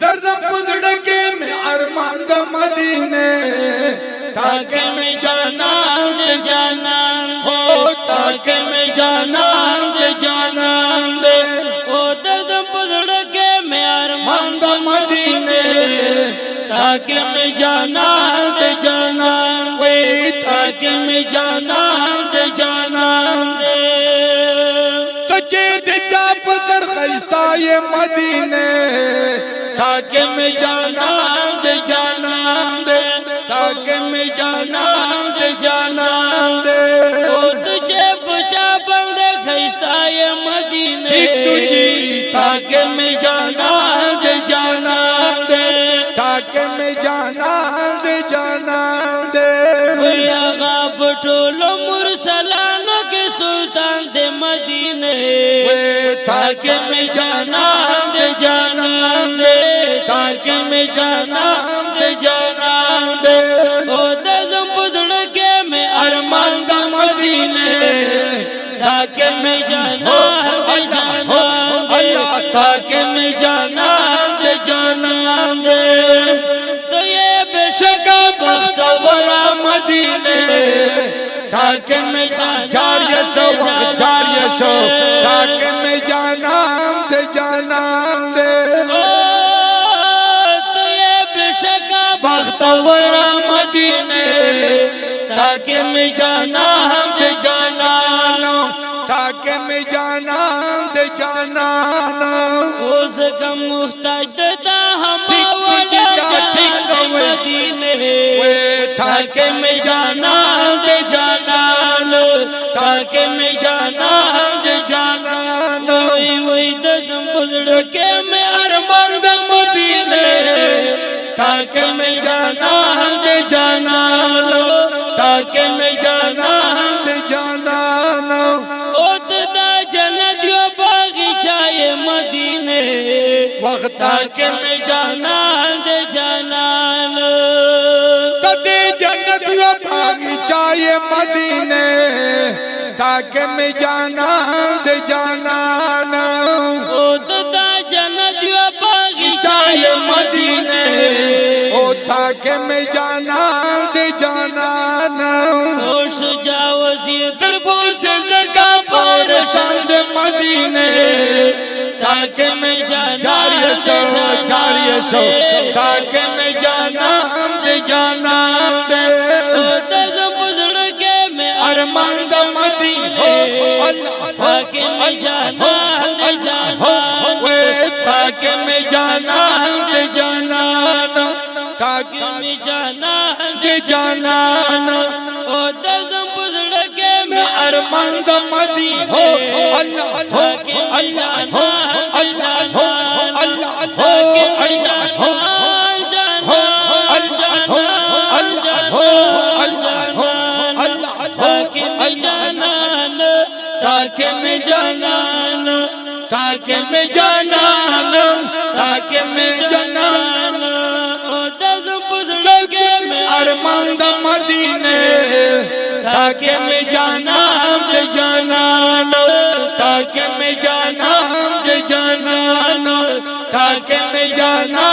दर्जम पुजड़के में अरमान द मदीने ताके में जाना दे जाना हो ताके में जाना दे जाना दे ओ दर्जम पुजड़के में अरमान द मदीने ताके में जाना दे जाना वे ताके में जाना दे जाना दे तजे दे चाप दर खस्ता ये मदीने ताके में जाना दे जाना दे ताके में जाना दे जाना दे ओ तुझे बचा बंदे खस्ता ये मदीने ठीक तुझी ताके में जाना दे जाना दे ताके में जाना दे जाना दे आगा पटोलो मुरसलानों के सुल्तान दे मदीने ताके में जाना दे जाना दे ताके में जाना दे जाना दे ओ दर्जम पुजड़के में अरमान द मदीने ताके में जाना दे जाना अल्लाह ताके में जाना दे जाना दे तो ये बेशक बख्तवरा मदीने ताके में जारिया शो ताके में जाना दे जाना दे तो ये बेशक बख्तवरा मदीने ताके में जाना दे जाना ताके में जाना दे जाना उसका मुख्ताज देता हम मदीने ताके में जाना दे जाना ताके में जाना दे जाना वही दर्जम पुजड़के में अरमान द मदीने ताके में जाना दे जाना ताके में जाना दे जाना ओतदा जन्नत यो बागीचा ये मदीने वक्त ताके में जाना दे जाना तदे जन्नत यो बागीचा ये मदीने ताके में जाना दे जाना ओतदा जन्नत यो बागीचा ये मदीने ओ ताके में जाना दे जाना होश जा वजीर दरबो से जगा पर शांद मदीने ताके में जारिया शो ताके में जाना दे जाना दे दर्जम पुजड़के में अरमान द मदीने ताके में जाना दे जाना वे ताके में जाना दे जाना ताके में जाना दे जाना ओ दर्जम पुजड़के में अरमान द मदीने ताके में जाना ताके में जाना ताके में जाना ताके में जाना ओ दर्जम पुजड़के में अरमान द मदीने ताके में जाना दे जाना ताके में जाना दे जाना ताके में जाना